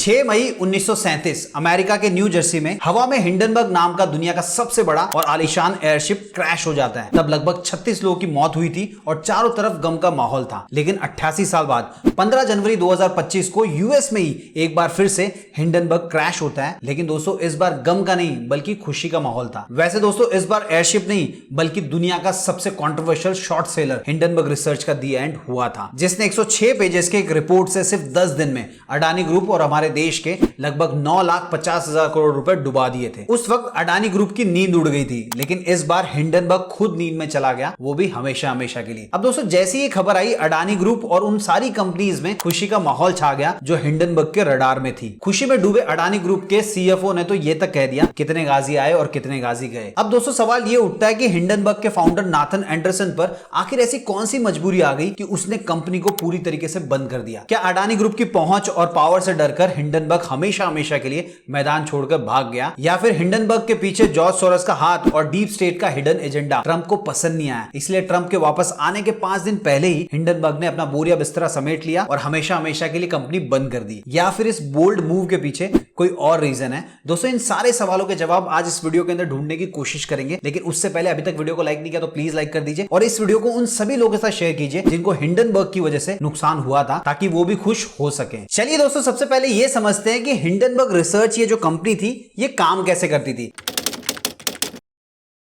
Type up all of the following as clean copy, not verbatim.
6 मई 1937 America के new Jersey में हवा में हिंडनबर्ग नाम का दुनिया का सबसे बड़ा और आलीशान एयरशिप क्रैश हो जाता है। तब लगभग 36 लोगों की मौत हुई थी और चारों तरफ गम का माहौल था। लेकिन 88 साल बाद 15 जनवरी 2025 को यूएस में ही एक बार फिर से हिंडनबर्ग क्रैश होता है। लेकिन दोस्तों इस बार गम का नहीं बल्कि खुशी का माहौल था। वैसे दोस्तों इस बार एयरशिप नहीं बल्कि दुनिया का सबसे controversial short seller Hindenburg research का दी एंड हुआ था, जिसने 106 पेजेस के एक रिपोर्ट से सिर्फ 10 दिन में अडानी ग्रुप और हमारे देश के लगभग 9,50,000 करोड़ रुपए डुबा दिए थे। उस वक्त अडानी ग्रुप की नींद उड़ गई थी, लेकिन इस बार हिंडनबर्ग खुद नींद में चला गया, वो भी हमेशा हमेशा के लिए। अब दोस्तों जैसी ये खबर आई अडानी ग्रुप और उन सारी कंपनीज में खुशी का माहौल छा गया जो हिंडनबर्ग के रडार में थी। खुशी में डूबे अडानी ग्रुप के सीएफओ ने तो ये तक कह दिया कितने गाजी आए और कितने गाजी गए। अब दोस्तों सवाल ये उठता है कि हिंडनबर्ग के फाउंडर नाथन एंडरसन पर आखिर ऐसी कौन सी मजबूरी आ गई कि उसने कंपनी को पूरी तरीके से बंद कर दिया। क्या अडानी ग्रुप की पहुंच और पावर से डरकर हिंडनबर्ग हमेशा हमेशा के लिए मैदान छोड़कर भाग गया, या फिर हिंडनबर्ग के पीछे जॉर्ज सोरोस का हाथ और डीप स्टेट का हिडन एजेंडा ट्रंप को पसंद नहीं आया, इसलिए ट्रंप के वापस आने के 5 दिन पहले ही हिंडनबर्ग ने अपना बोरिया बिस्तरा समेट लिया और हमेशा हमेशा के लिए कंपनी बंद कर दी, या फिर इस बोल्ड मूव के पीछे कोई और रीजन है? दोस्तों इन सारे सवालों के जवाब आज इस वीडियो के अंदर ढूंढने की कोशिश करेंगे। लेकिन उससे पहले अभी तक वीडियो को लाइक नहीं किया तो प्लीज लाइक कर दीजिए और इस वीडियो को उन सभी लोगों के साथ शेयर कीजिए जिनको हिंडनबर्ग की वजह से नुकसान हुआ था, ताकि वो भी खुश हो सके। चलिए दोस्तों सबसे पहले ये समझते हैं कि हिंडनबर्ग रिसर्च ये जो कंपनी थी ये काम कैसे करती थी।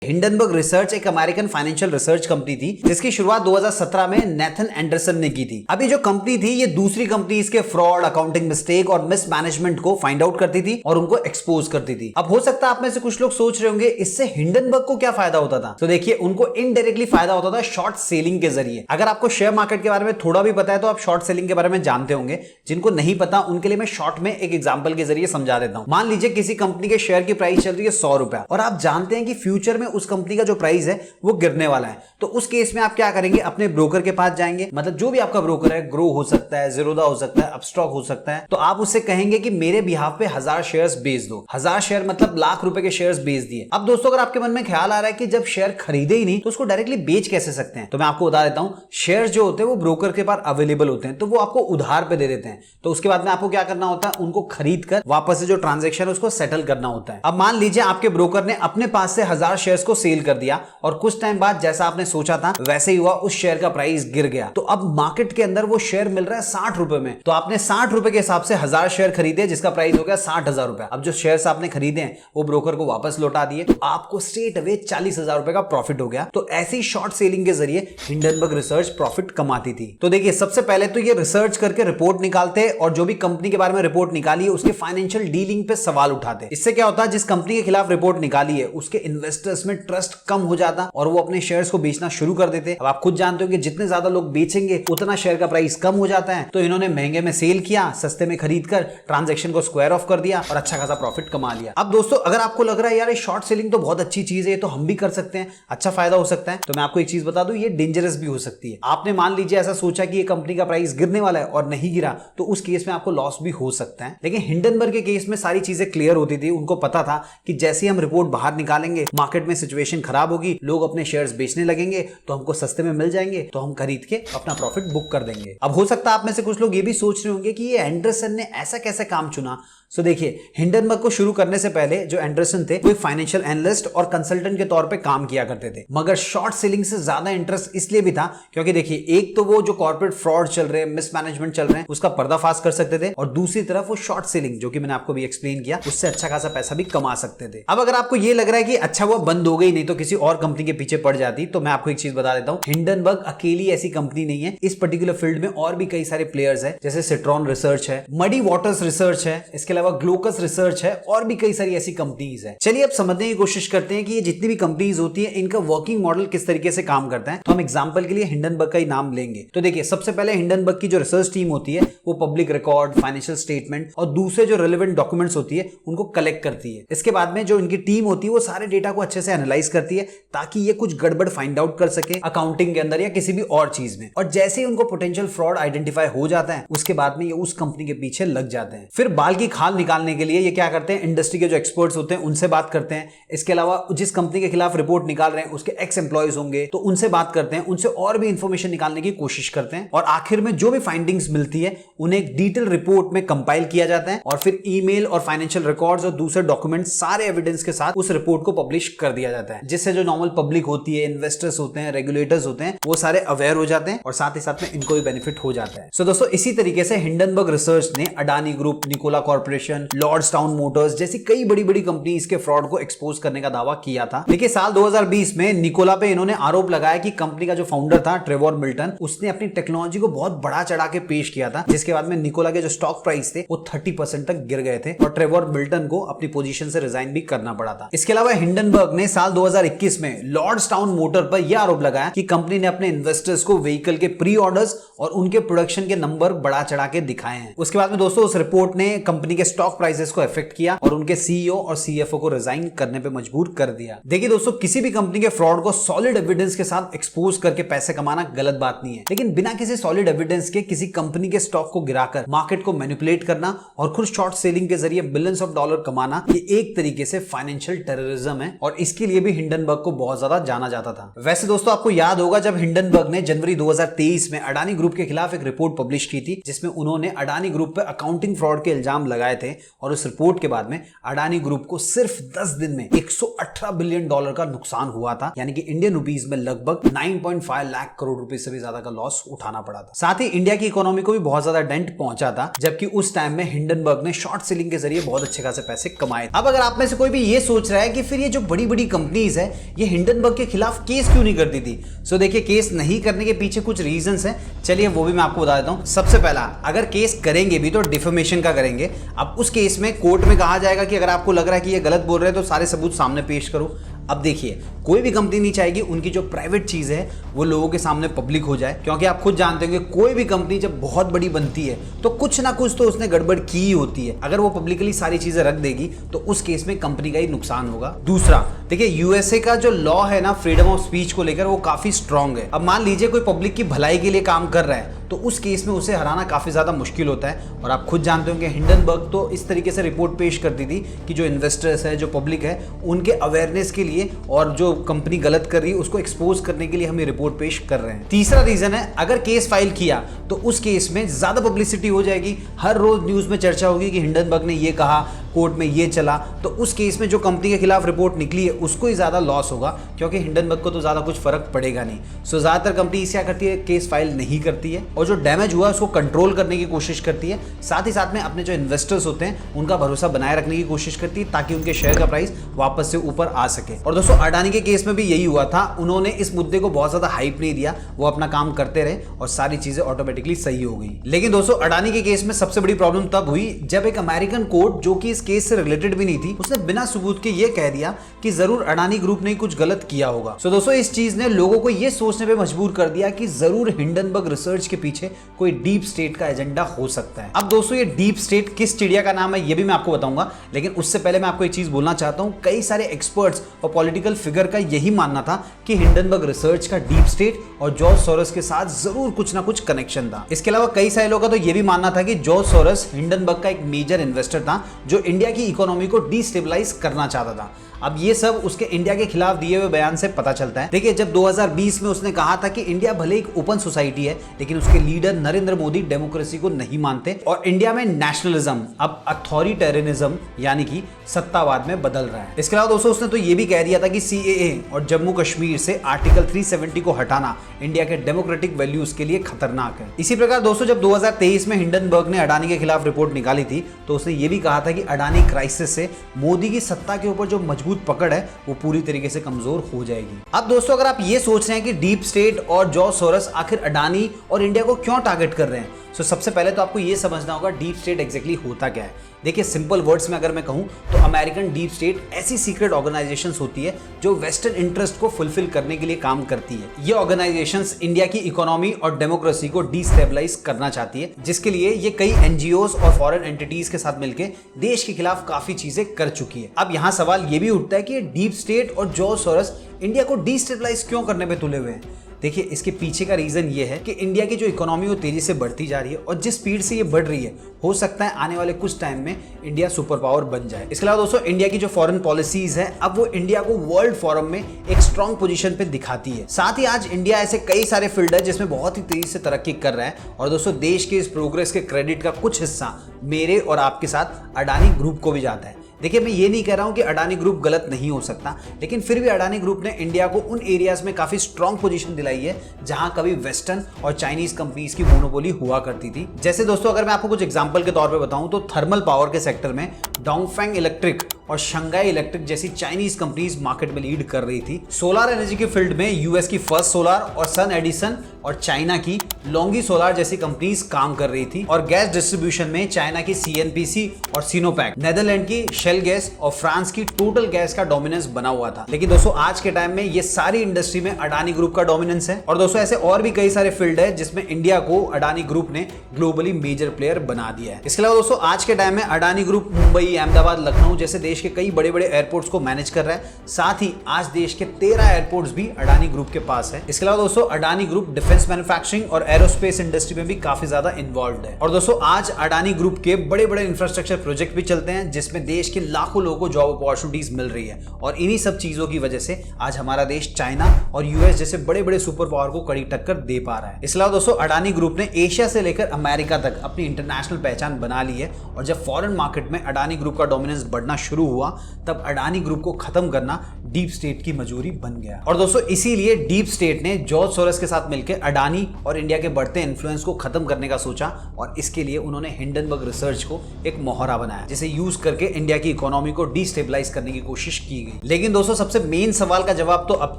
हिंडनबर्ग रिसर्च एक अमेरिकन फाइनेंशियल रिसर्च कंपनी थी जिसकी शुरुआत 2017 में नेथन एंडरसन ने की थी। अब ये जो कंपनी थी ये दूसरी कंपनीज के फ्रॉड, अकाउंटिंग मिस्टेक और मिसमैनेजमेंट को फाइंड आउट करती थी और उनको एक्सपोज करती थी। अब हो सकता है आप में से कुछ लोग सोच रहे होंगे इससे हिंडनबर्ग को क्या फायदा होता था। तो देखिए उनको इनडायरेक्टली फायदा होता था शॉर्ट सेलिंग के जरिए। अगर आपको शेयर मार्केट के बारे में थोड़ा भी पता है तो आप शॉर्ट सेलिंग के बारे में जानते होंगे। जिनको नहीं पता उनके लिए मैं शॉर्ट में एक एग्जाम्पल के जरिए समझा देता हूं। मान लीजिए किसी कंपनी के शेयर की प्राइस चल रही है 100 रुपया और आप जानते हैं कि फ्यूचर में उस कंपनी का जो प्राइस है वो गिरने वाला है। तो उस केस में आप क्या करेंगे, अपने ब्रोकर के पास जाएंगे, मतलब जो भी आपका ब्रोकर है, ग्रो हो सकता है, जीरोधा हो सकता है, अपस्टॉक हो सकता है, तो आप उससे कहेंगे कि मेरे बिहाफ पे 1000 शेयर्स बेच दो। 1000 शेयर मतलब लाख रुपए के शेयर्स बेच दिए। अब दोस्तों अगर आपके मन में ख्याल आ रहा है कि जब शेयर खरीदे ही नहीं तो उसको डायरेक्टली बेच कैसे सकते हैं, तो मैं आपको बता देता हूं शेयर जो होते हैं वो ब्रोकर के पास अवेलेबल होते हैं, तो वो आपको उधार पे दे देते हैं। तो उसके बाद में आपको क्या करना होता है, उनको खरीद कर वापस से जो ट्रांजेक्शन है उसको सेटल करना होता है। अब मान लीजिए आपके ब्रोकर ने अपने पास से 1000 शेयर्स को सेल कर दिया और कुछ टाइम बाद जैसा आपने सोचा था वैसे ही हुआ, उस शेयर का प्राइस गिर गया। तो अब मार्केट के अंदर वो शेयर मिल रहा है 60 रुपए में, तो आपने 60 रुपए के हिसाब से 1000 शेयर खरीदे जिसका प्राइस हो गया 60,000 रुपए। अब जो शेयर आपने खरीदे हैं वो ब्रोकर को वापस लौटा दिए, तो आपको स्ट्रेट अवे 40,000 रुपए का प्रॉफिट हो गया। तो ऐसी शॉर्ट सेलिंग के जरिए हिंडनबर्ग रिसर्च प्रॉफिट कमाती थी। तो देखिए सबसे पहले तो ये रिसर्च करके रिपोर्ट निकालते और जो भी कंपनी के बारे में रिपोर्ट निकाली है उसके फाइनेंशियल डीलिंग पे सवाल उठाते। इससे क्या होता है, जिस कंपनी के खिलाफ रिपोर्ट निकाली है उसके इन्वेस्टर्स में ट्रस्ट कम हो जाता और वो अपने शेयर्स को बेचना शुरू कर देते। अब आप खुद जानते हो कि जितने ज्यादा लोग बेचेंगे उतना शेयर का प्राइस कम हो जाता है। तो इन्होंने महंगे में सेल किया, सस्ते में खरीद कर ट्रांजैक्शन को स्क्वायर ऑफ कर दिया और अच्छा खासा प्रॉफिट कमा लिया। अब दोस्तों अगर आपको लग रहा है यार ये शॉर्ट सेलिंग तो बहुत अच्छी चीज है, तो हम भी कर सकते हैं, अच्छा फायदा हो सकता है, तो मैं आपको एक चीज बता दूं ये डेंजरस भी हो सकती है। आपने मान लीजिए ऐसा सोचा कि ये कंपनी का प्राइस गिरने वाला है और नहीं गिरा, तो उस केस में आपको लॉस भी हो सकता है। लेकिन हिंडनबर्ग के केस में सारी चीजें क्लियर होती थी। उनको पता था कि जैसे हम रिपोर्ट बाहर निकालेंगे मार्केट में सिचुएशन खराब होगी, लोग अपने शेयर्स बेचने लगेंगे, तो हमको सस्ते में मिल जाएंगे, तो हम खरीद के अपना प्रॉफिट बुक कर देंगे। अब हो सकता है आप में से कुछ लोग ये भी सोच रहे होंगे कि ये एंडरसन ने ऐसा कैसे काम चुना। सो देखिए हिंडनबर्ग को शुरू करने से पहले जो एंडरसन थे वो फाइनेंशियल एनालिस्ट और कंसल्टेंट के तौर पे काम किया करते थे, मगर शॉर्ट सेलिंग से ज्यादा इंटरेस्ट इसलिए भी था क्योंकि देखिए एक तो वो जो कॉर्पोरेट फ्रॉड चल रहे हैं, मिसमैनेजमेंट चल रहे हैं, उसका पर्दाफाश कर सकते थे, और दूसरी तरफ वो शॉर्ट सेलिंग जो कि मैंने आपको भी एक्सप्लेन किया उससे अच्छा खासा पैसा भी कमा सकते थे। अब अगर आपको ये लग रहा है कि अच्छा वो बंद हो गई नहीं तो किसी और कंपनी के पीछे पड़ जाती, तो मैं आपको एक चीज बता देता हूं हिंडनबर्ग अकेली ऐसी कंपनी नहीं है। इस पर्टिकुलर फील्ड में और भी कई सारे प्लेयर्स है, जैसे सिट्रॉन रिसर्च है, मडी वाटर्स रिसर्च है, इसके अलावा ग्लोकस रिसर्च है और भी कई सारी ऐसी कंपनीज है। चलिए अब समझने की कोशिश करते हैं कि ये जितनी भी कंपनीज होती है इनका वर्किंग मॉडल किस तरीके से काम करता है। तो हम एग्जांपल के लिए हिंडनबर्ग का ही नाम लेंगे। तो देखिए सबसे पहले हिंडनबर्ग की जो रिसर्च टीम होती है वो पब्लिक रिकॉर्ड, फाइनेंशियल स्टेटमेंट और दूसरे जो रेलेवेंट डॉक्यूमेंट्स होती है उनको कलेक्ट करती है। इसके बाद में जो इनकी टीम होती है वो सारे डेटा को अच्छे से एनालाइज करती है ताकि ये कुछ गड़बड़ फाइंड आउट कर सके अकाउंटिंग के अंदर या किसी भी और चीज में। और जैसे ही उनको पोटेंशियल फ्रॉड आइडेंटिफाई हो जाता है उसके बाद में ये उस कंपनी के पीछे लग जाते हैं। फिर बाल की खाल निकालने के लिए ये क्या करते हैं, इंडस्ट्री के जो एक्सपर्ट्स होते हैं उनसे बात करते हैं। इसके अलावा जिस कंपनी के खिलाफ रिपोर्ट निकाल रहे हैं उसके एक्स एम्प्लॉयज होंगे तो उनसे बात करते हैं, उनसे और भी इंफॉर्मेशन निकालने की कोशिश करते हैं और आखिर में जो भी फाइंडिंग्स मिलती है उन्हें एक डिटेल रिपोर्ट में कंपाइल किया जाता है और फिर ईमेल और फाइनेंशियल रिकॉर्ड्स और दूसरे डॉक्यूमेंट सारे एविडेंस के साथ उस रिपोर्ट को पब्लिश कर दिया जाता है, जिससे जो नॉर्मल पब्लिक होती है, इन्वेस्टर्स होते हैं, रेगुलेटर्स होते हैं, वो सारे अवेयर हो जाते हैं और साथ ही साथ में इनको भी बेनिफिट हो जाता है। सो दोस्तों इसी तरीके से हिंडनबर्ग रिसर्च ने Adani group, Nikola Corporation, Lordstown Motors जैसी कई बड़ी बड़ी कंपनीज के फ्रॉड को एक्सपोज करने का दावा किया था। लेकिन साल 2020 में निकोला पे इन्होंने आरोप लगाया कि कंपनी का जो फाउंडर था ट्रेवर मिल्टन, उसने अपनी टेक्नोलॉजी को बहुत बड़ा चढ़ा के पेश किया था, जिसके बाद में निकोला के जो स्टॉक प्राइस थे वो 30% तक गिर गए थे और ट्रेवर मिल्टन को अपनी पोजीशन से रिजाइन भी करना पड़ा था। इसके अलावा हिंडनबर्ग ने साल 2021 में लॉर्ड्सटाउन मोटर पर यह आरोप लगाया कि कंपनी ने अपने इन्वेस्टर्स को व्हीकल के प्री ऑर्डर्स और उनके प्रोडक्शन के नंबर बढ़ा चढ़ा के दिखाए हैं। उसके बाद में दोस्तों उस रिपोर्ट ने कंपनी के स्टॉक प्राइसेस को इफेक्ट किया और उनके सीईओ और सीएफओ को रिजाइन करने पे मजबूर कर दिया। देखिए दोस्तों, किसी भी कंपनी के फ्रॉड को सॉलिड एविडेंस के साथ एक्सपोज करके पैसे कमाना गलत बात नहीं है, लेकिन बिना किसी सॉलिड एविडेंस के किसी कंपनी के स्टॉक को गिराकर मार्केट को मैनिपुलेट करना और खुद शॉर्ट सेलिंग के जरिए बिलियंस ऑफ डॉलर कमाना, ये एक तरीके से फाइनेंशियल टेररिज्म है और इसके लिए भी हिंडनबर्ग को बहुत ज्यादा जाना जाता था। वैसे दोस्तों आपको याद होगा जब हिंडनबर्ग ने जनवरी 2023 में अडानी ग्रुप के खिलाफ एक रिपोर्ट पब्लिश की थी जिसमें उन्होंने अडानी ग्रुप पर अकाउंटिंग फ्रॉड के इल्जाम लगाए थे और उस रिपोर्ट के बाद में अडानी ग्रुप को सिर्फ 10 दिन में 118 बिलियन डॉलर का नुकसान हुआ था, यानी कि इंडियन रुपीस में लगभग 9.5 लाख करोड़ रुपए से भी ज्यादा का लॉस उठाना पड़ा था। साथ ही इंडिया की इकोनॉमी को भी बहुत ज्यादा डेंट पहुंचा था, जबकि उस टाइम में हिंडनबर्ग ने शॉर्ट सेलिंग के जरिए बहुत अच्छे खासे पैसे कमाए। अब अगर आप में से कोई भी ये सोच रहा है कि फिर ये जो बड़ी बड़ी कंपनीज है ये हिंडनबर्ग के खिलाफ केस क्यों नहीं करती थी, सो देखिए केस नहीं करने के पीछे कुछ रीजंस हैं, चलिए वो भी मैं आपको बता देता हूं। सबसे पहला, अगर केस करेंगे भी तो डिफेमेशन का करेंगे। अब उस केस में कोर्ट में कहा जाएगा कि अगर आपको लग रहा है कि ये गलत बोल रहे हैं तो सारे सबूत सामने पेश करो। अब देखिए, कोई भी कंपनी नहीं चाहेगी उनकी जो प्राइवेट चीज है वो लोगों के सामने पब्लिक हो जाए, क्योंकि आप खुद जानते होंगे कोई भी कंपनी जब बहुत बड़ी बनती है तो कुछ ना कुछ तो उसने गड़बड़ की ही होती है। अगर वो पब्लिकली सारी चीजें रख देगी तो उस केस में कंपनी का ही नुकसान होगा। दूसरा, देखिए यूएसए का जो लॉ है ना फ्रीडम ऑफ स्पीच को लेकर, वो काफी स्ट्रांग है। अब मान लीजिए कोई पब्लिक की भलाई के लिए काम कर रहा है तो उस केस में उसे हराना काफी ज्यादा मुश्किल होता है। और आप खुद जानते होंगे हिंडनबर्ग तो इस तरीके से रिपोर्ट पेश करती थी कि जो इन्वेस्टर्स है, जो पब्लिक है, उनके अवेयरनेस के लिए और जो कंपनी गलत कर रही है उसको एक्सपोज करने के लिए हम ये रिपोर्ट पेश कर रहे हैं। तीसरा रीजन है, अगर केस फाइल किया तो उस केस में ज्यादा पब्लिसिटी हो जाएगी, हर रोज न्यूज में चर्चा होगी कि हिंडनबर्ग ने ये कहा, कोर्ट में ये चला, तो उस केस में जो कंपनी के खिलाफ रिपोर्ट निकली है उसको ही ज्यादा लॉस होगा, क्योंकि हिंडनबर्ग को तो ज्यादा कुछ फर्क पड़ेगा नहीं। सो ज्यादातर कंपनी क्या करती है, केस फाइल नहीं करती है और जो डैमेज हुआ उसको कंट्रोल करने की कोशिश करती है। साथ ही साथ में अपने जो इन्वेस्टर्स होते हैं उनका भरोसा बनाए रखने की कोशिश करती है ताकि उनके शेयर का प्राइस वापस से ऊपर आ सके। और दोस्तों अडानी के केस में भी यही हुआ था, उन्होंने इस मुद्दे को बहुत ज्यादा हाइप नहीं दिया, वो अपना काम करते रहे और सारी चीजें ऑटोमेटिकली सही हो गई। लेकिन दोस्तों अडानी के केस में सबसे बड़ी प्रॉब्लम तब हुई जब एक अमेरिकन कोर्ट, जो कि इस केस से रिलेटेड भी नहीं थी, उसने बिना सबूत के ये कह दिया कि जरूर अडानी ग्रुप ने कुछ गलत किया होगा। सो दोस्तों इस चीज ने लोगों को ये सोचने पे मजबूर कर दिया कि जरूर हिंडनबर्ग रिसर्च के पीछे कोई डीप स्टेट का एजेंडा हो सकता है। अब दोस्तों ये डीप स्टेट किस चिड़िया का नाम है ये भी मैं आपको बताऊंगा, लेकिन उससे पहले मैं आपको एक चीज बोलना चाहता हूं। कई सारे एक्सपर्ट्स और पॉलिटिकल फिगर का यही मानना था कि हिंडनबर्ग रिसर्च का डीप स्टेट और जॉर्ज सोरोस के साथ जरूर कुछ ना कुछ कनेक्शन था। इसके अलावा कई सारे लोगों का तो यह भी मानना था कि जॉर्ज सोरोस हिंडनबर्ग का एक मेजर इन्वेस्टर था जो इंडिया की इकोनॉमी को डिस्टेबलाइज करना चाहता था। अब ये सब उसके इंडिया के खिलाफ दिए हुए बयान से पता चलता है। देखिए जब 2020 में उसने कहा था कि इंडिया भले एक ओपन सोसाइटी है लेकिन उसके लीडर नरेंद्र मोदी डेमोक्रेसी को नहीं मानते और इंडिया में नेशनलिज्म अब अथॉरिटेरियनिज्म यानी कि सत्तावाद में बदल रहा है। इसके अलावा दोस्तों उसने तो ये भी कह दिया था कि सीएए और जम्मू कश्मीर से आर्टिकल 370 को हटाना इंडिया के डेमोक्रेटिक वैल्यूज के लिए खतरनाक है। इसी प्रकार दोस्तों जब 2023 में हिंडनबर्ग ने अडानी के खिलाफ रिपोर्ट निकाली थी तो उसने ये भी कहा था कि अडानी क्राइसिस से मोदी की सत्ता के ऊपर जो मजबूत पकड़ है वो पूरी तरीके से कमजोर हो जाएगी। अब दोस्तों अगर आप ये सोच रहे हैं कि डीप स्टेट और जॉर्ज सोरोस आखिर अडानी और इंडिया को क्यों टारगेट कर रहे हैं, तो सबसे पहले तो आपको ये समझना होगा डीप स्टेट एग्जैक्टली होता क्या है। देखिए सिंपल वर्ड्स में अगर मैं कहूं तो अमेरिकन डीप स्टेट ऐसी सीक्रेट ऑर्गेनाइजेशंस होती है जो वेस्टर्न इंटरेस्ट को फुलफिल करने के लिए काम करती है। ये ऑर्गेनाइजेशंस इंडिया की इकोनॉमी और डेमोक्रेसी को डिस्टेबलाइज करना चाहती है, जिसके लिए ये कई एनजीओज और फॉरेन एंटिटीज के साथ मिलकर देश के खिलाफ काफी चीजें कर चुकी है। अब यहाँ सवाल ये भी उठता है कि डीप स्टेट और जॉर्ज सोरोस इंडिया को डिस्टेबलाइज क्यों करने पे तुले हुए हैं। देखिए इसके पीछे का रीजन ये है कि इंडिया की जो इकोनॉमी वो तेजी से बढ़ती जा रही है और जिस स्पीड से ये बढ़ रही है हो सकता है आने वाले कुछ टाइम में इंडिया सुपर पावर बन जाए। इसके अलावा दोस्तों इंडिया की जो फॉरेन पॉलिसीज है अब वो इंडिया को वर्ल्ड फोरम में एक स्ट्रॉन्ग पोजीशन पे दिखाती है। साथ ही आज इंडिया ऐसे कई सारे फील्ड है जिसमें बहुत ही तेजी से तरक्की कर रहा है और दोस्तों देश के इस प्रोग्रेस के क्रेडिट का कुछ हिस्सा मेरे और आपके साथ अडानी ग्रुप को भी जाता है। देखिए मैं ये नहीं कह रहा हूं कि अडानी ग्रुप गलत नहीं हो सकता, लेकिन फिर भी अडानी ग्रुप ने इंडिया को उन एरियाज में काफी स्ट्रॉन्ग पोजीशन दिलाई है जहां कभी वेस्टर्न और चाइनीज कंपनीज की मोनोपोली हुआ करती थी। जैसे दोस्तों अगर मैं आपको कुछ एग्जांपल के तौर पे बताऊं तो थर्मल पावर के सेक्टर में डोंगफेंग इलेक्ट्रिक और शंघाई इलेक्ट्रिक जैसी चाइनीज कंपनीज मार्केट में लीड कर रही थी। सोलर एनर्जी के फील्ड में यूएस की फर्स्ट सोलर और सन एडिसन और चाइना की लोंगी सोलर जैसी कंपनीज काम कर रही थी और गैस डिस्ट्रीब्यूशन में चाइना की सीएनपीसी और सिनोपैक, नेदरलैंड की शेल गैस और फ्रांस की टोटल गैस का डोमिनेंस बना हुआ था। लेकिन दोस्तों आज के टाइम में ये सारी इंडस्ट्री में अडानी ग्रुप का डोमिनेंस है और दोस्तों ऐसे और भी कई सारे फील्ड है जिसमें इंडिया को अडानी ग्रुप ने ग्लोबली मेजर प्लेयर बना दिया है। इसके अलावा दोस्तों आज के टाइम में अडानी ग्रुप मुंबई, अहमदाबाद, लखनऊ जैसे देश के कई बड़े बड़े एयरपोर्ट्स को मैनेज कर रहा है। साथ ही आज देश के 13 एयरपोर्ट्स भी अडानी ग्रुप के पास है। इसके अलावा दोस्तों अडानी ग्रुप डिफेंस मैन्युफैक्चरिंग और एरोस्पेस इंडस्ट्री में भी काफी ज्यादा इन्वॉल्व है। और दोस्तों आज अडानी ग्रुप के बड़े बड़े इंफ्रास्ट्रक्चर प्रोजेक्ट भी चलते हैं जिसमें देश के लाखों लोगों को जॉब अपॉर्चुनिटीज मिल रही है और इन्हीं सब चीजों की वजह से आज हमारा देश चाइना और यूएस जैसे बड़े बड़े सुपर पावर को कड़ी टक्कर दे पा रहा है। इसके अलावा दोस्तों अडानी ग्रुप ने एशिया से लेकर अमेरिका तक अपनी इंटरनेशनल पहचान बना ली है और जब फॉरेन मार्केट में अडानी ग्रुप का डोमिनेंस बढ़ना शुरू हुआ तब अडानी ग्रुप को खत्म करना डीप स्टेट की मजबूरी बन गया। और दोस्तों इसीलिए डीप स्टेट ने जॉर्ज सोरोस के साथ मिलकर अडानी और इंडिया के बढ़ते इन्फ्लुएंस को खत्म करने का सोचा और इसके लिए उन्होंने हिंडनबर्ग रिसर्च को एक मोहरा बनाया जिसे यूज करके इंडिया की इकोनॉमी को डिस्टेबलाइज करने की कोशिश की गई। लेकिन दोस्तों सबसे मेन सवाल का जवाब तो अब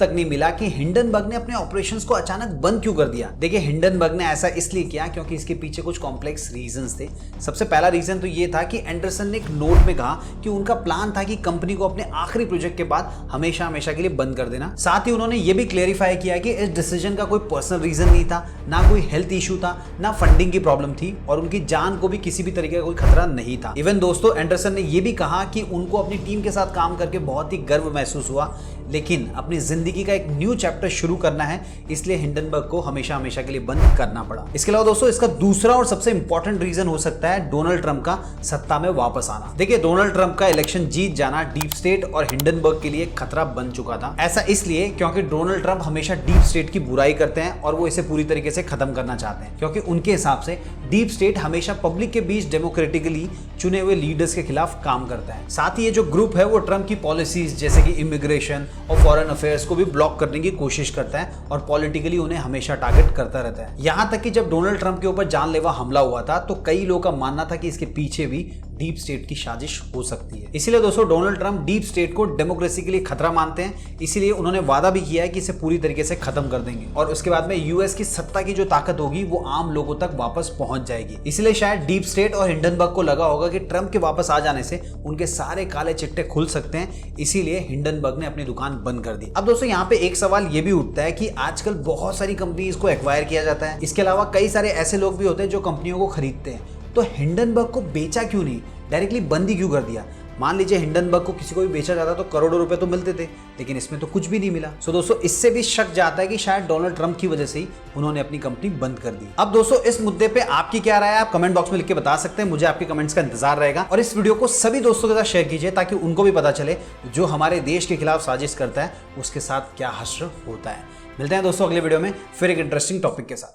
तक नहीं मिला कि हिंडनबर्ग ने अपने ऑपरेशंस को अचानक बंद क्यों कर दिया। देखिए हिंडनबर्ग ने ऐसा इसलिए किया क्योंकि इसके पीछे कुछ कॉम्प्लेक्स रीजंस थे। सबसे पहला रीजन तो ये था कि एंडरसन ने एक नोट में कहा कि उनका प्लान था कि कंपनी को अपने आखिरी प्रोजेक्ट के बाद हमेशा हमेशा के लिए बंद कर देना। साथ ही उन्होंने ये भी क्लेरिफाई किया कि इस डिसीजन का कोई पर्सनल रीजन नहीं था, ना कोई हेल्थ इशू था, ना फंडिंग की प्रॉब्लम थी और उनकी जान को भी किसी भी तरीके का कोई खतरा नहीं था। इवन दोस्तों एंडरसन ने यह भी कहा कि उनको अपनी टीम के साथ काम करके बहुत ही गर्व महसूस हुआ, लेकिन अपनी जिंदगी का एक न्यू चैप्टर शुरू करना है इसलिए हिंडनबर्ग को हमेशा हमेशा के लिए बंद करना पड़ा। इसके अलावा दोस्तों इसका दूसरा और सबसे इंपॉर्टेंट रीजन हो सकता है डोनाल्ड ट्रंप का सत्ता में वापस आना। देखिए डोनाल्ड ट्रंप का इलेक्शन जीत जाना डीप स्टेट और हिंडनबर्ग के लिए खतरा बन चुका था। ऐसा इसलिए क्योंकि डोनाल्ड ट्रंप हमेशा डीप स्टेट की बुराई करते हैं और वो इसे पूरी तरीके से खत्म करना चाहते हैं क्योंकि उनके हिसाब से डीप स्टेट हमेशा पब्लिक के बीच डेमोक्रेटिकली चुने हुए लीडर्स के खिलाफ काम करता है। साथ ही ये जो ग्रुप है वो ट्रंप की पॉलिसीज जैसे कि इमिग्रेशन और फॉरेन अफेयर्स को भी ब्लॉक करने की कोशिश करता है और पॉलिटिकली उन्हें हमेशा टारगेट करता रहता है। यहां तक कि जब डोनाल्ड ट्रंप के ऊपर जानलेवा हमला हुआ था तो कई लोगों का मानना था कि इसके पीछे भी डीप स्टेट की साजिश हो सकती है। इसीलिए दोस्तों डोनाल्ड ट्रंप डीप स्टेट को डेमोक्रेसी के लिए खतरा मानते हैं, इसीलिए उन्होंने वादा भी किया है कि इसे पूरी तरीके से खत्म कर देंगे और उसके बाद में यूएस की सत्ता की जो ताकत होगी वो आम लोगों तक वापस पहुंच जाएगी। इसलिए शायद डीप स्टेट और हिंडनबर्ग को लगा होगा कि ट्रंप के वापस आ जाने से उनके सारे काले चिट्टे खुल सकते हैं, इसीलिए हिंडनबर्ग ने अपनी दुकान बंद कर दी। अब दोस्तों यहाँ पे एक सवाल ये भी उठता है कि आजकल बहुत सारी कंपनीज को एक्वायर किया जाता है। इसके अलावा कई सारे ऐसे लोग भी होते हैं जो कंपनियों को खरीदते हैं, तो हिंडनबर्ग को बेचा क्यों नहीं, डायरेक्टली बंद ही क्यों कर दिया। मान लीजिए हिंडनबर्ग को किसी को भी बेचा जाता तो करोड़ों रुपए तो मिलते थे, लेकिन इसमें तो कुछ भी नहीं मिला। सो दोस्तों इससे भी शक जाता है कि शायद डोनाल्ड ट्रंप की वजह से ही उन्होंने अपनी कंपनी बंद कर दी। अब दोस्तों इस मुद्दे पे आपकी क्या राय है आप कमेंट बॉक्स में लिख के बता सकते हैं, मुझे आपके कमेंट्स का इंतजार रहेगा। और इस वीडियो को सभी दोस्तों के साथ शेयर कीजिए ताकि उनको भी पता चले जो हमारे देश के खिलाफ साजिश करता है उसके साथ क्या हश्र होता है। मिलते हैं दोस्तों अगले वीडियो में फिर एक इंटरेस्टिंग टॉपिक के साथ।